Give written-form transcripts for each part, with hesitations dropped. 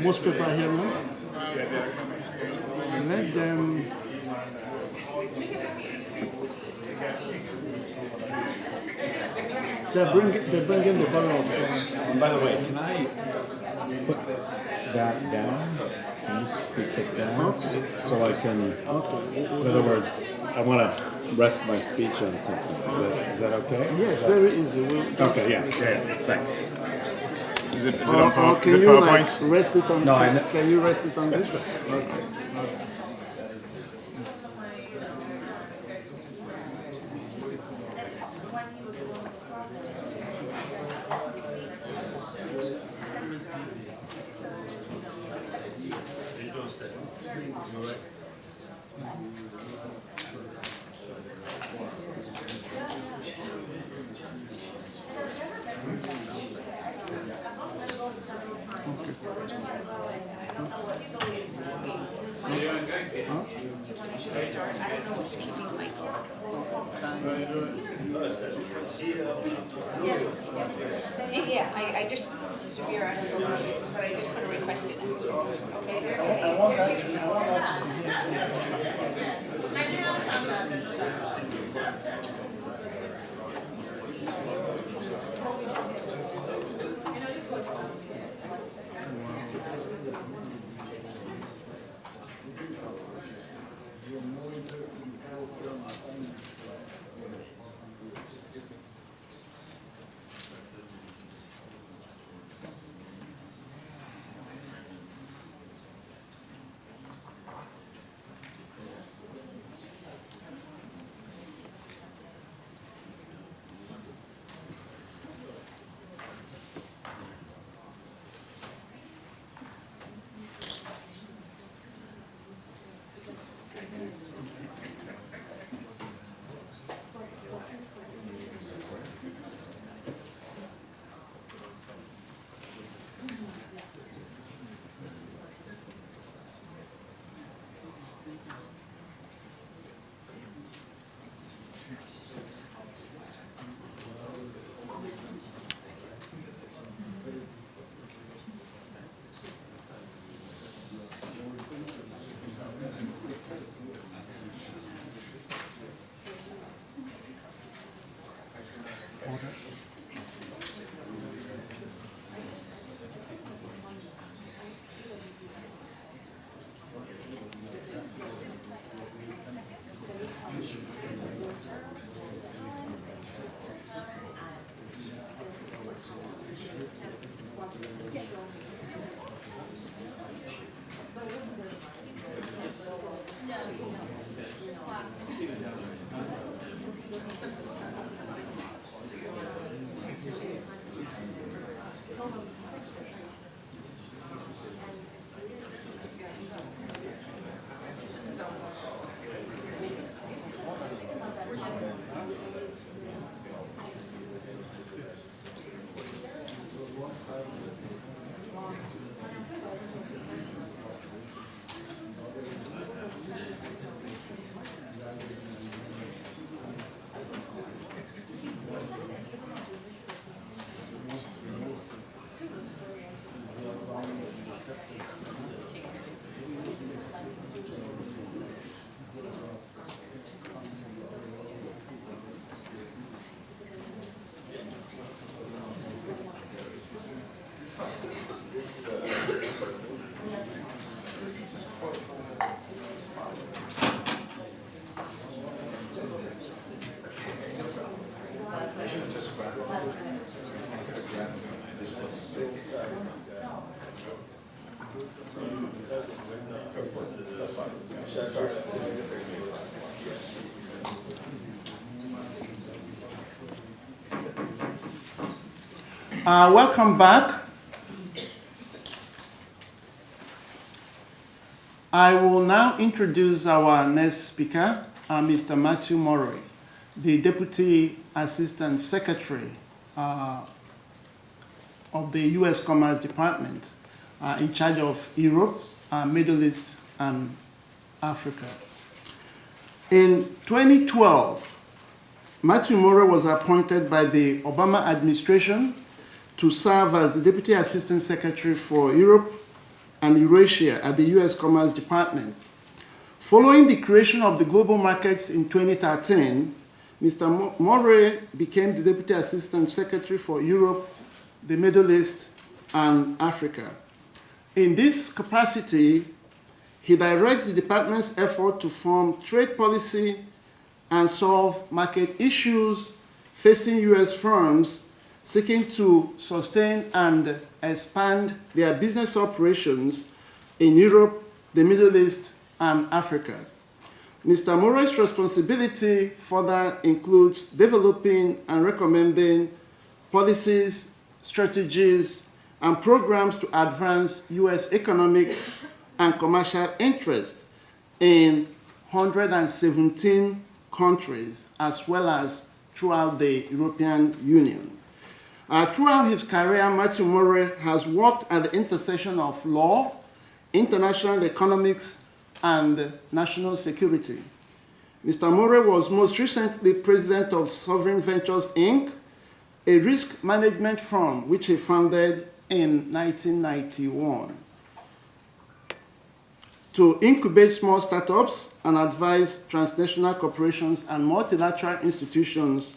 most people are here now. Let them. They're bringing the bottle of. And by the way, can I put that down? Can you speak it down so I can? Okay. In other words, I want to rest my speech on something. Is that okay? Yes, very easy. Okay. Yeah. Thanks. Is it Or can you like rest it on? No, can you rest it on this? Okay. Yeah, I just, Severe, I don't know, but I just put a request in. Okay? I want that Welcome back. I will now introduce our next speaker, Mr. Matthew Murray, the Deputy Assistant Secretary of the U.S. Commerce Department in charge of Europe, Middle East, and Africa. In 2012, Matthew Murray was appointed by the Obama administration to serve as the Deputy Assistant Secretary for Europe, and Eurasia at the U.S. Commerce Department. Following the creation of the global markets in 2013, Mr. Murray became the Deputy Assistant Secretary for Europe, the Middle East, and Africa. In this capacity, he directs the department's effort to form trade policy and solve market issues facing U.S. firms seeking to sustain and expand their business operations in Europe, the Middle East, and Africa. Mr. Murray's responsibility further includes developing and recommending policies, strategies, and programs to advance U.S. economic and commercial interests in 117 countries, as well as throughout the European Union. Throughout his career, Matthew Murray has worked at the intersection of law, international economics, and national security. Mr. Murray was most recently president of Sovereign Ventures, Inc., a risk management firm which he founded in 1991 to incubate small startups and advise transnational corporations and multilateral institutions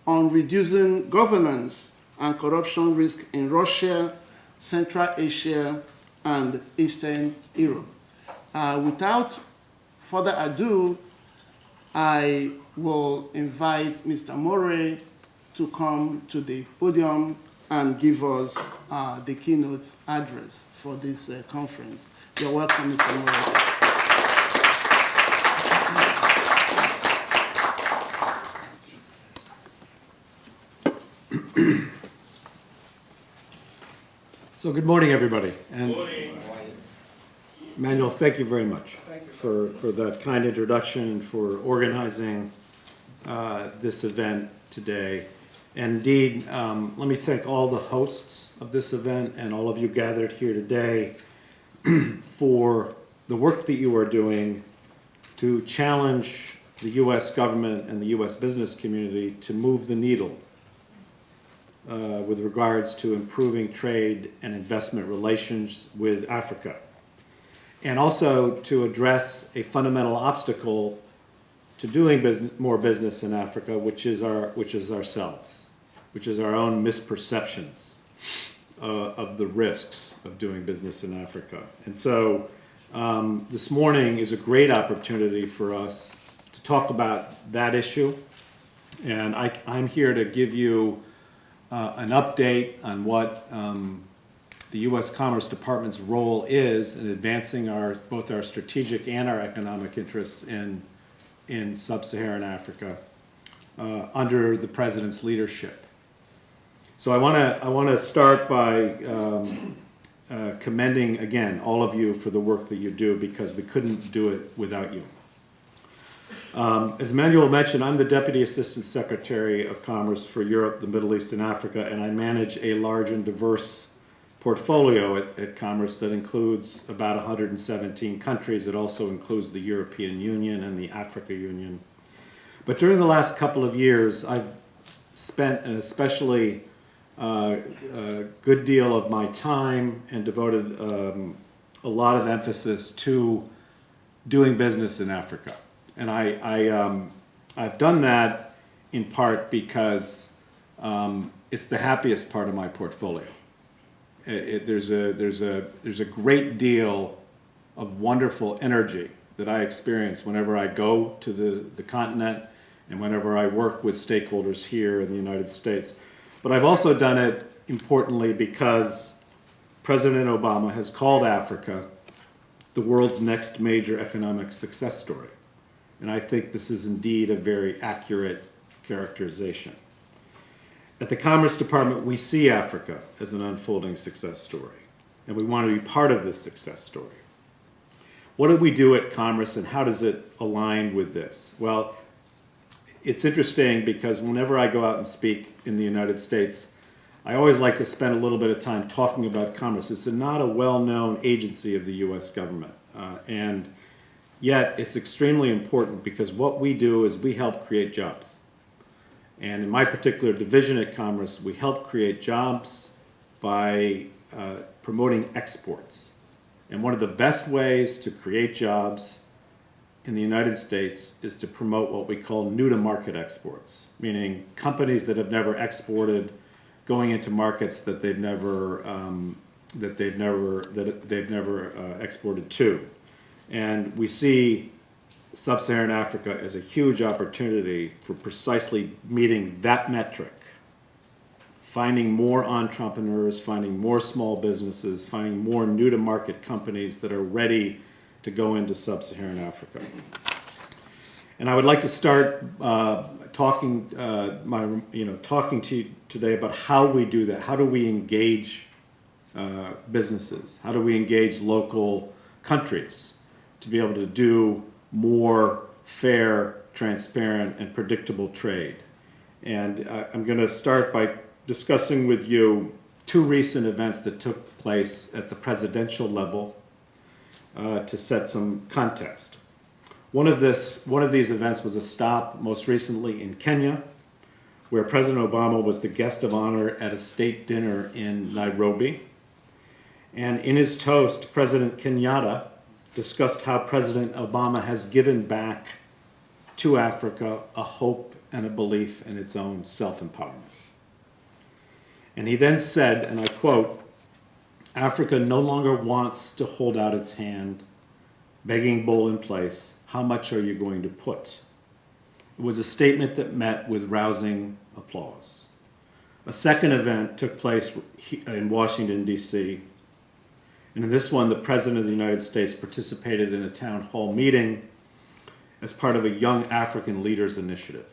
on reducing governance and corruption risk in Russia, Central Asia, and Eastern Europe. Without further ado, I will invite Mr. Murray to come to the podium and give us the keynote address for this conference. You're welcome, Mr. Murray. So good morning, everybody. And Manuel, thank you very much for that kind introduction and for organizing this event today. And indeed, let me thank all the hosts of this event and all of you gathered here today for the work that you are doing to challenge the U.S. government and the U.S. business community to move the needle with regards to improving trade and investment relations with Africa, and also to address a fundamental obstacle to doing more business in Africa, which is ourselves, which is our own misperceptions of the risks of doing business in Africa. And so this morning is a great opportunity for us to talk about that issue, and I'm here to give you an update on what the U.S. Commerce Department's role is in advancing both our strategic and our economic interests in sub-Saharan Africa under the President's leadership. So I want to start by commending again all of you for the work that you do, because we couldn't do it without you. As Manuel mentioned, I'm the Deputy Assistant Secretary of Commerce for Europe, the Middle East, and Africa, and I manage a large and diverse portfolio at Commerce that includes about 117 countries. It also includes the European Union and the Africa Union. But during the last couple of years, I've spent an especially good deal of my time and devoted a lot of emphasis to doing business in Africa. And I've done that in part because it's the happiest part of my portfolio. There's a great deal of wonderful energy that I experience whenever I go to the continent and whenever I work with stakeholders here in the United States. But I've also done it, importantly, because President Obama has called Africa the world's next major economic success story. And I think this is indeed a very accurate characterization. At the Commerce Department, we see Africa as an unfolding success story, and we want to be part of this success story. What do we do at Commerce, and how does it align with this? Well, it's interesting because whenever I go out and speak in the United States, I always like to spend a little bit of time talking about Commerce. It's not a well-known agency of the U.S. government, and yet it's extremely important because what we do is we help create jobs. And in my particular division at Commerce, we help create jobs by promoting exports. And one of the best ways to create jobs in the United States is to promote what we call new-to-market exports, meaning companies that have never exported going into markets that they've never exported to. And we see Sub-Saharan Africa as a huge opportunity for precisely meeting that metric, finding more entrepreneurs, finding more small businesses, finding more new-to-market companies that are ready to go into Sub-Saharan Africa. And I would like to start talking to you today about how we do that. How do we engage businesses? How do we engage local countries to be able to do more fair, transparent, and predictable trade? And I'm going to start by discussing with you two recent events that took place at the presidential level to set some context. One of these events was a stop most recently in Kenya, where President Obama was the guest of honor at a state dinner in Nairobi. And in his toast, President Kenyatta discussed how President Obama has given back to Africa a hope and a belief in its own self-empowerment. And he then said, and I quote, "Africa no longer wants to hold out its hand, begging bowl in place, how much are you going to put?" It was a statement that met with rousing applause. A second event took place in Washington, D.C., and in this one, the President of the United States participated in a town hall meeting as part of a Young African Leaders Initiative,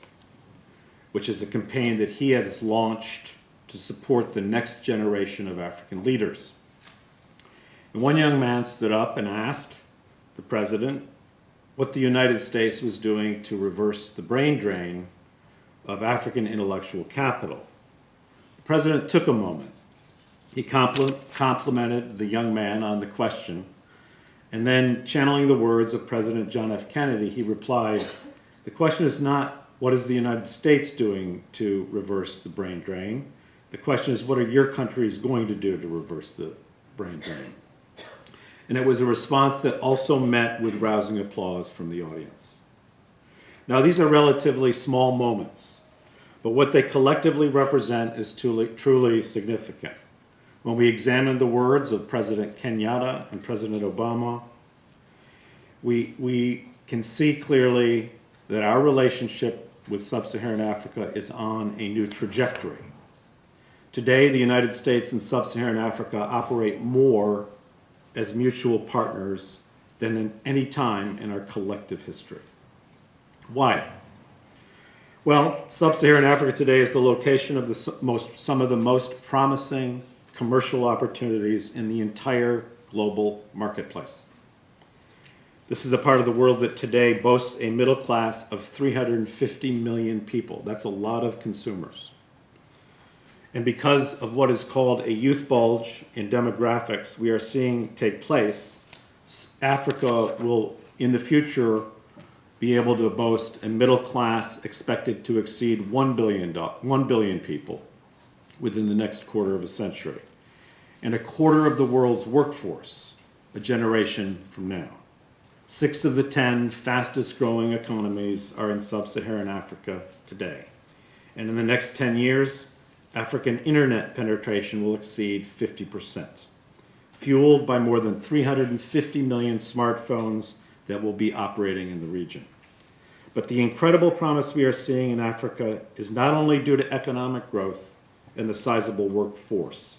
which is a campaign that he has launched to support the next generation of African leaders. And one young man stood up and asked the President what the United States was doing to reverse the brain drain of African intellectual capital. The President took a moment. He complimented the young man on the question, and then, channeling the words of President John F. Kennedy, he replied, "The question is not what is the United States doing to reverse the brain drain. The question is, what are your countries going to do to reverse the brain drain?" And it was a response that also met with rousing applause from the audience. Now, these are relatively small moments, but what they collectively represent is truly significant. When we examine the words of President Kenyatta and President Obama, we can see clearly that our relationship with Sub-Saharan Africa is on a new trajectory. Today, the United States and Sub-Saharan Africa operate more as mutual partners than in any time in our collective history. Why? Well, Sub-Saharan Africa today is the location of some of the most promising commercial opportunities in the entire global marketplace. This is a part of the world that today boasts a middle class of 350 million people. That's a lot of consumers. And because of what is called a youth bulge in demographics we are seeing take place, Africa will, in the future, be able to boast a middle class expected to exceed 1 billion people within the next quarter of a century, and a quarter of the world's workforce a generation from now. 6 of the 10 fastest growing economies are in Sub-Saharan Africa today. And in the next 10 years, African internet penetration will exceed 50%, fueled by more than 350 million smartphones that will be operating in the region. But the incredible promise we are seeing in Africa is not only due to economic growth and the sizable workforce.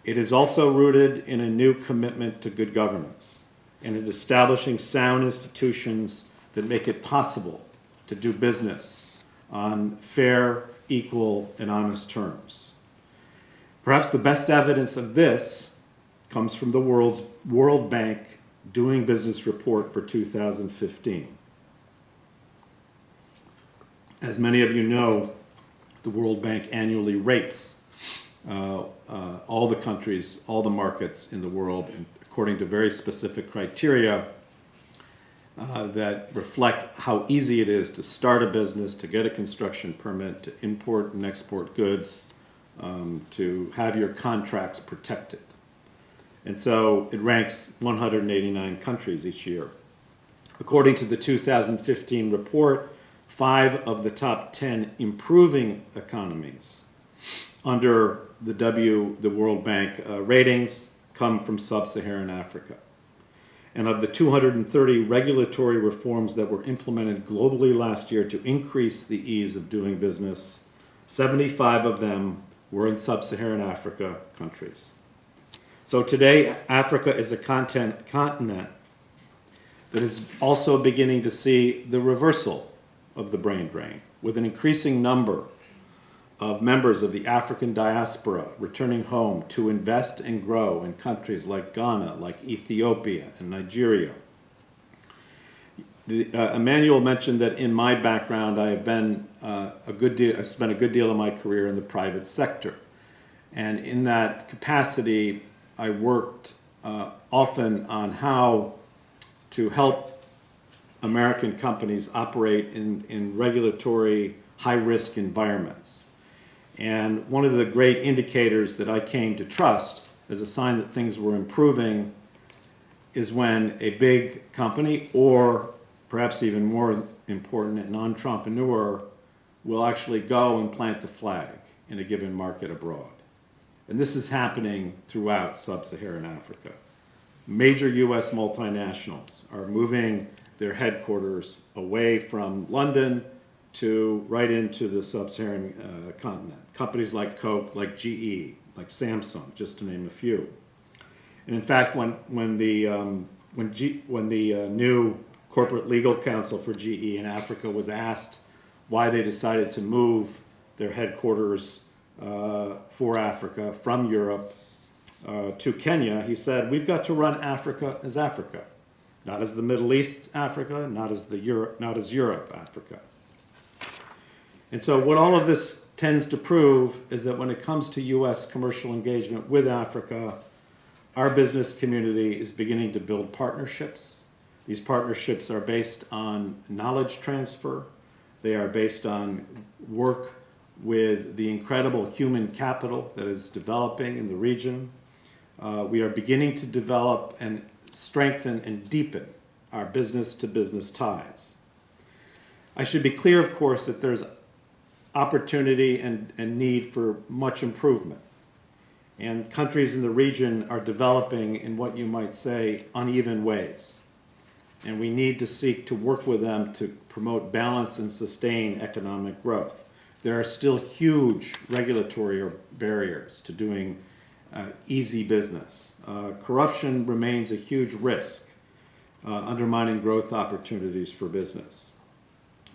It is also rooted in a new commitment to good governance and in establishing sound institutions that make it possible to do business on fair, equal, and honest terms. Perhaps the best evidence of this comes from the World Bank Doing Business report for 2015. As many of you know, the World Bank annually rates all the countries, all the markets in the world, according to very specific criteria that reflect how easy it is to start a business, to get a construction permit, to import and export goods, to have your contracts protected. And so it ranks 189 countries each year. According to the 2015 report, 5 of the top 10 improving economies under the World Bank ratings come from sub-Saharan Africa. And of the 230 regulatory reforms that were implemented globally last year to increase the ease of doing business, 75 of them were in sub-Saharan Africa countries. So today, Africa is a continent that is also beginning to see the reversal of the brain drain, with an increasing number of members of the African diaspora returning home to invest and grow in countries like Ghana, like Ethiopia and Nigeria. Emmanuel mentioned that in my background, I have been I've spent a good deal of my career in the private sector. And in that capacity, I worked often on how to help American companies operate in regulatory high-risk environments. And one of the great indicators that I came to trust as a sign that things were improving is when a big company, or perhaps even more important, an entrepreneur, will actually go and plant the flag in a given market abroad. And this is happening throughout sub-Saharan Africa. Major US multinationals are moving their headquarters away from London to right into the sub-Saharan continent. Companies like Coke, like GE, like Samsung, just to name a few. And in fact, when the new corporate legal counsel for GE in Africa was asked why they decided to move their headquarters for Africa from Europe to Kenya, he said, "We've got to run Africa, not as the Middle East Africa, not as Europe Africa." And so what all of this tends to prove is that when it comes to US commercial engagement with Africa, our business community is beginning to build partnerships. These partnerships are based on knowledge transfer. They are based on work with the incredible human capital that is developing in the region. We are beginning to develop and strengthen and deepen our business-to-business ties. I should be clear, of course, that there's opportunity and need for much improvement. And countries in the region are developing in what you might say uneven ways. And we need to seek to work with them to promote balance and sustain economic growth. There are still huge regulatory barriers to doing easy business. Corruption remains a huge risk, undermining growth opportunities for business.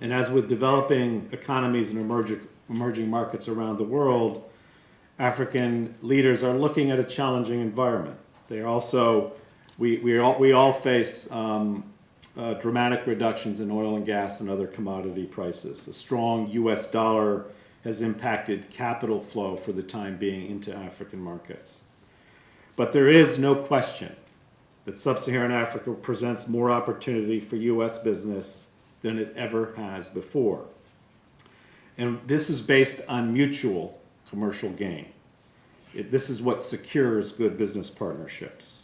And as with developing economies and emerging markets around the world, African leaders are looking at a challenging environment. They are also, we all face dramatic reductions in oil and gas and other commodity prices. A strong US dollar has impacted capital flow for the time being into African markets. But there is no question that sub-Saharan Africa presents more opportunity for US business than it ever has before. And this is based on mutual commercial gain. This is what secures good business partnerships.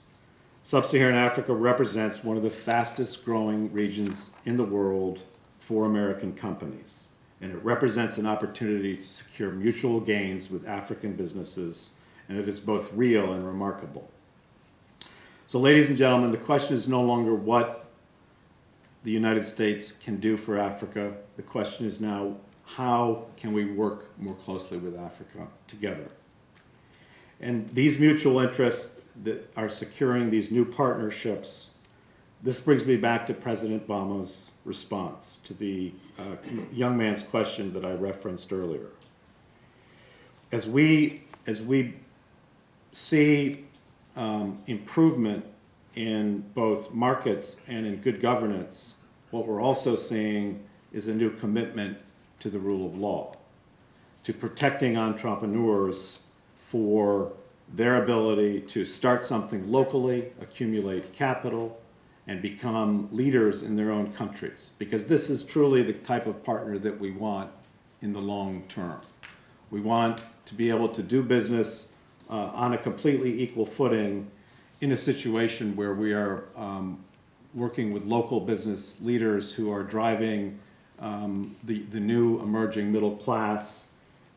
Sub-Saharan Africa represents one of the fastest growing regions in the world for American companies. And it represents an opportunity to secure mutual gains with African businesses, and it is both real and remarkable. So ladies and gentlemen, the question is no longer what the United States can do for Africa. The question is now, how can we work more closely with Africa together? And these mutual interests that are securing these new partnerships, this brings me back to President Obama's response to the young man's question that I referenced earlier. As we see improvement in both markets and in good governance, what we're also seeing is a new commitment to the rule of law, to protecting entrepreneurs for their ability to start something locally, accumulate capital, and become leaders in their own countries. Because this is truly the type of partner that we want in the long term. We want to be able to do business on a completely equal footing in a situation where we are working with local business leaders who are driving the new emerging middle class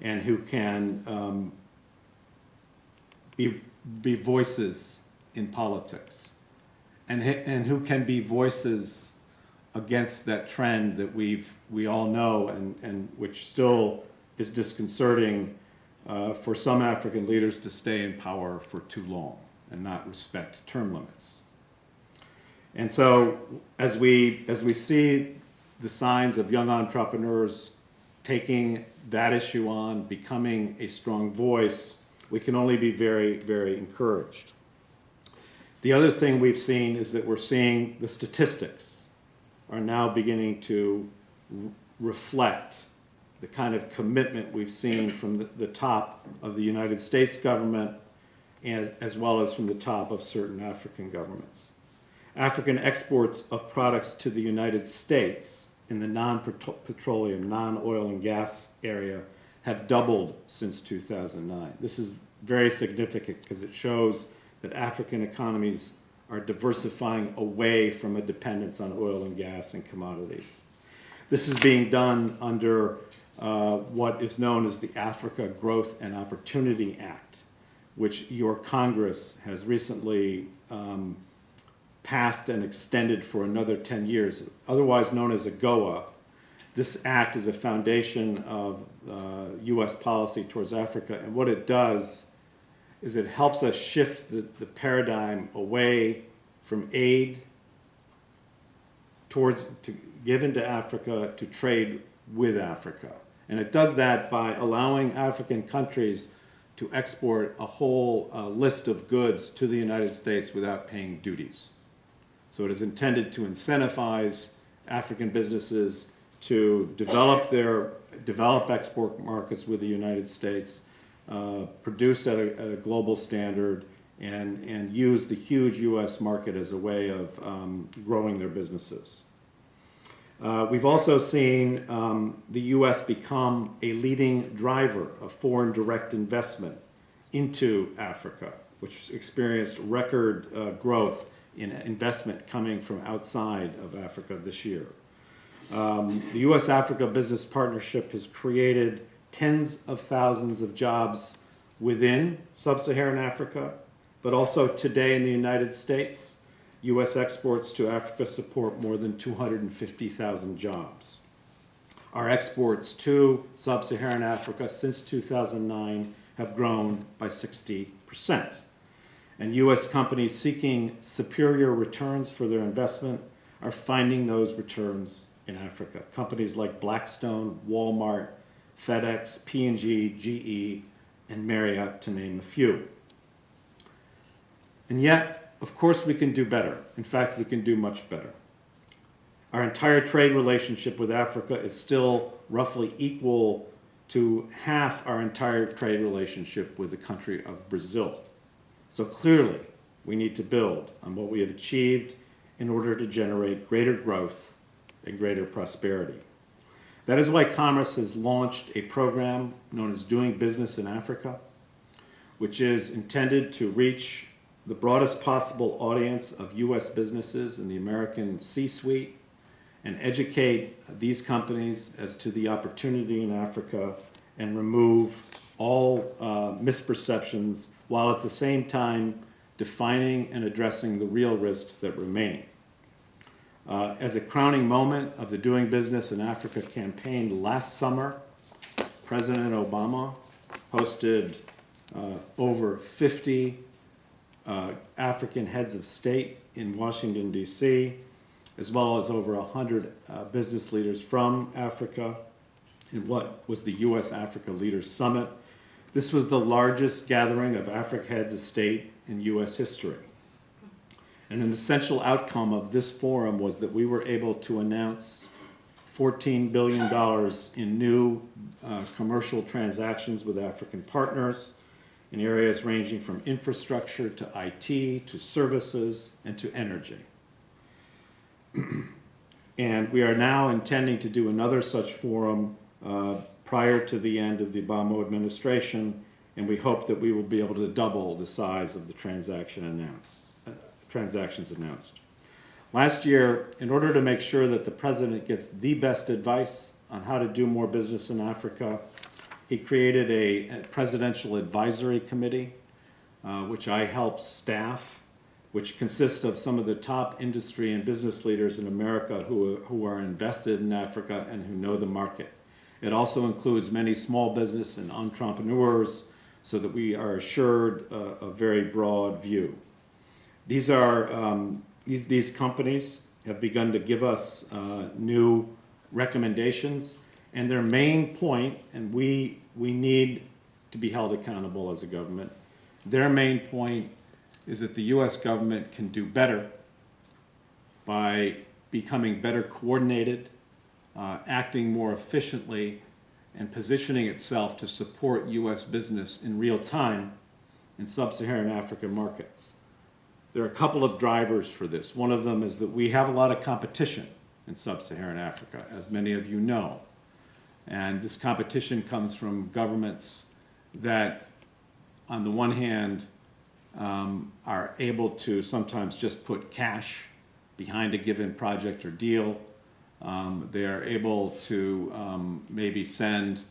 and who can be voices in politics and who can be voices against that trend that we all know and which still is disconcerting for some African leaders to stay in power for too long and not respect term limits. And so as we see the signs of young entrepreneurs taking that issue on, becoming a strong voice, we can only be very, very encouraged. The other thing we've seen is that we're seeing the statistics are now beginning to reflect the kind of commitment we've seen from the top of the United States government as well as from the top of certain African governments. African exports of products to the United States in the non-petroleum, non-oil and gas area have doubled since 2009. This is very significant because it shows that African economies are diversifying away from a dependence on oil and gas and commodities. This is being done under what is known as the Africa Growth and Opportunity Act, which your Congress has recently passed and extended for another 10 years, otherwise known as AGOA. This act is a foundation of U.S. policy towards Africa, and what it does is it helps us shift the paradigm away from aid given to Africa to trade with Africa. And it does that by allowing African countries to export a whole list of goods to the United States without paying duties. So it is intended to incentivize African businesses to develop export markets with the United States, produce at a global standard, and use the huge U.S. market as a way of growing their businesses. We've also seen the U.S. become a leading driver of foreign direct investment into Africa, which experienced record growth in investment coming from outside of Africa this year. The U.S.-Africa Business Partnership has created tens of thousands of jobs within sub-Saharan Africa, but also today in the United States, U.S. exports to Africa support more than 250,000 jobs. Our exports to sub-Saharan Africa since 2009 have grown by 60%. And U.S. companies seeking superior returns for their investment are finding those returns in Africa. Companies like Blackstone, Walmart, FedEx, P&G, GE, and Marriott, to name a few. And yet, of course, we can do better. In fact, we can do much better. Our entire trade relationship with Africa is still roughly equal to half our entire trade relationship with the country of Brazil. So clearly, we need to build on what we have achieved in order to generate greater growth and greater prosperity. That is why Commerce has launched a program known as Doing Business in Africa, which is intended to reach the broadest possible audience of U.S. businesses in the American C-suite and educate these companies as to the opportunity in Africa and remove all misperceptions while at the same time defining and addressing the real risks that remain. As a crowning moment of the Doing Business in Africa campaign last summer, President Obama hosted over 50 African heads of state in Washington, D.C., as well as over 100 business leaders from Africa in what was the U.S.-Africa Leaders Summit. This was the largest gathering of African heads of state in U.S. history. And an essential outcome of this forum was that we were able to announce $14 billion in new commercial transactions with African partners in areas ranging from infrastructure to IT, to services, and to energy. And we are now intending to do another such forum prior to the end of the Obama administration, and we hope that we will be able to double the size of the transaction announced. transactions announced. Last year, in order to make sure that the president gets the best advice on how to do more business in Africa, he created a presidential advisory committee, which I helped staff, which consists of some of the top industry and business leaders in America who are invested in Africa and who know the market. It also includes many small business and entrepreneurs so that we are assured a very broad view. These companies have begun to give us new recommendations, and their main point, and we need to be held accountable as a government, their main point is that the U.S. government can do better by becoming better coordinated, acting more efficiently, and positioning itself to support U.S. business in real time in sub-Saharan African markets. There are a couple of drivers for this. One of them is that we have a lot of competition in sub-Saharan Africa, as many of you know. And this competition comes from governments that, on the one hand, are able to sometimes just put cash behind a given project or deal. They are able to maybe send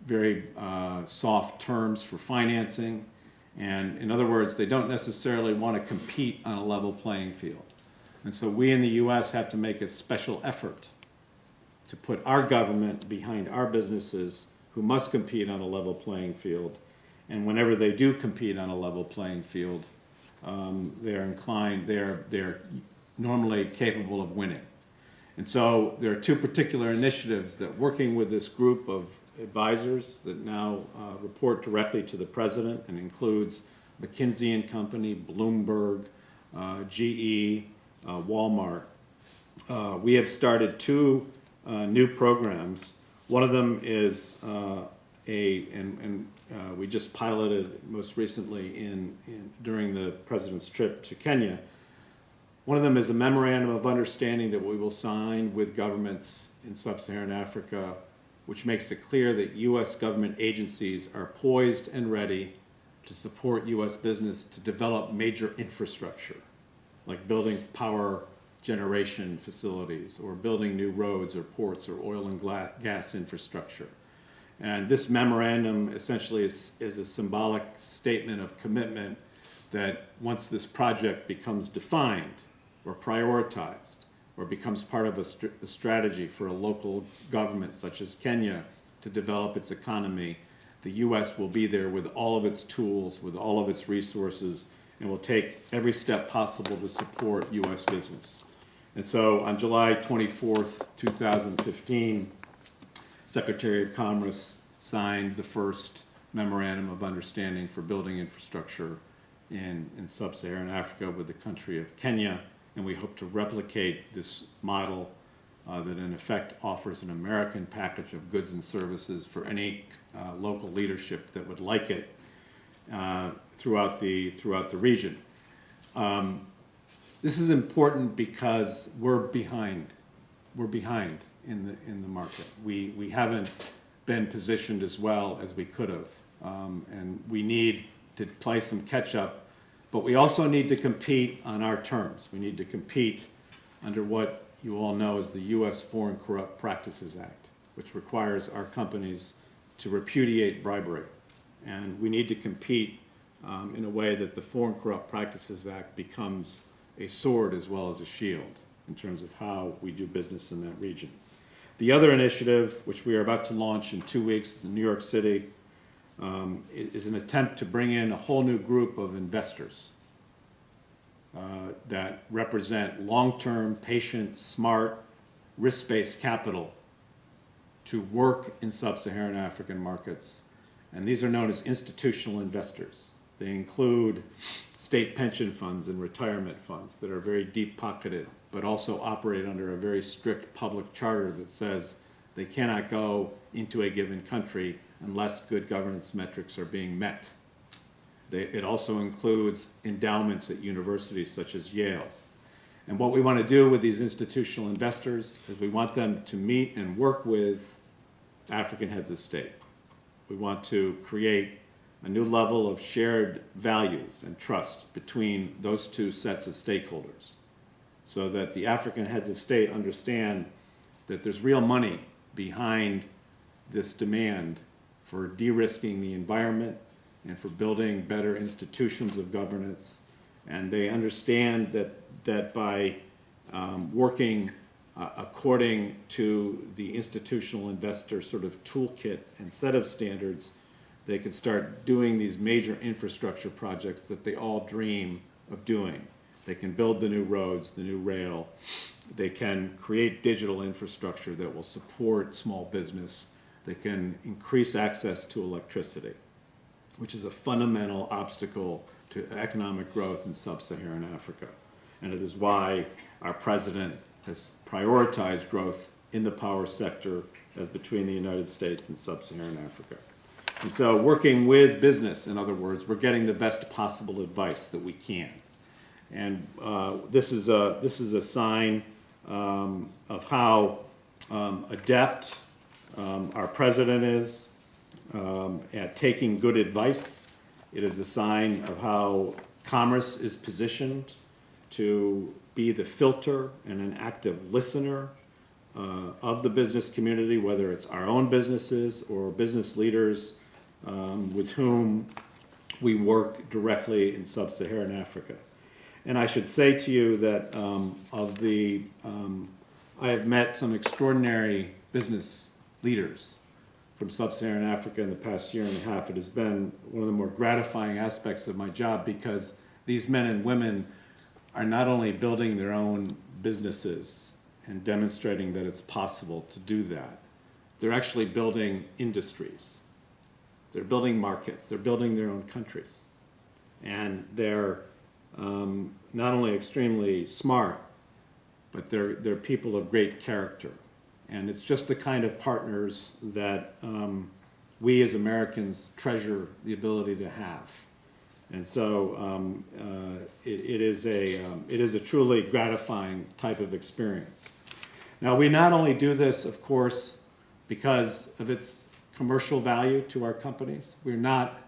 very soft terms for financing. And in other words, they don't necessarily want to compete on a level playing field. And so we in the US have to make a special effort to put our government behind our businesses who must compete on a level playing field. And whenever they do compete on a level playing field, they're normally capable of winning. And so there are two particular initiatives that, working with this group of advisors that now report directly to the president, and includes McKinsey & Company, Bloomberg, GE, Walmart. We have started two new programs. One of them is we just piloted most recently during the president's trip to Kenya. One of them is a memorandum of understanding that we will sign with governments in sub-Saharan Africa, which makes it clear that U.S. government agencies are poised and ready to support U.S. business to develop major infrastructure, like building power generation facilities, or building new roads or ports or oil and gas infrastructure. And this memorandum essentially is a symbolic statement of commitment that once this project becomes defined or prioritized, or becomes part of a strategy for a local government such as Kenya to develop its economy, the U.S. will be there with all of its tools, with all of its resources, and will take every step possible to support U.S. business. And so on July 24th, 2015, Secretary of Commerce signed the first memorandum of understanding for building infrastructure in sub-Saharan Africa with the country of Kenya. And we hope to replicate this model that in effect offers an American package of goods and services for any local leadership that would like it throughout the region. This is important because we're behind in the market. We haven't been positioned as well as we could have, and we need to play some catch up. But we also need to compete on our terms. We need to compete under what you all know as the U.S. Foreign Corrupt Practices Act, which requires our companies to repudiate bribery. And we need to compete in a way that the Foreign Corrupt Practices Act becomes a sword as well as a shield in terms of how we do business in that region. The other initiative, which we are about to launch in 2 weeks in New York City, is an attempt to bring in a whole new group of investors that represent long-term, patient, smart, risk-based capital to work in sub-Saharan African markets. And these are known as institutional investors. They include state pension funds and retirement funds that are very deep-pocketed, but also operate under a very strict public charter that says they cannot go into a given country unless good governance metrics are being met. It also includes endowments at universities such as Yale. And what we want to do with these institutional investors is we want them to meet and work with African heads of state. We want to create a new level of shared values and trust between those two sets of stakeholders, so that the African heads of state understand that there's real money behind this demand for de-risking the environment and for building better institutions of governance. And they understand that by working according to the institutional investor sort of toolkit and set of standards, they can start doing these major infrastructure projects that they all dream of doing. They can build the new roads, the new rail. They can create digital infrastructure that will support small business. They can increase access to electricity, which is a fundamental obstacle to economic growth in sub-Saharan Africa. And it is why our president has prioritized growth in the power sector as between the United States and sub-Saharan Africa. And so working with business, in other words, we're getting the best possible advice that we can. And this is a sign of how adept our president is at taking good advice. It is a sign of how Commerce is positioned to be the filter and an active listener of the business community, whether it's our own businesses or business leaders with whom we work directly in sub-Saharan Africa. And I should say to you that I have met some extraordinary business leaders from sub-Saharan Africa in the past year and a half. It has been one of the more gratifying aspects of my job, because these men and women are not only building their own businesses and demonstrating that it's possible to do that, they're actually building industries. They're building markets. They're building their own countries. And they're not only extremely smart, but they're people of great character. And it's just the kind of partners that we as Americans treasure the ability to have. And so it is a truly gratifying type of experience. Now, we not only do this, of course, because of its commercial value to our companies. We're not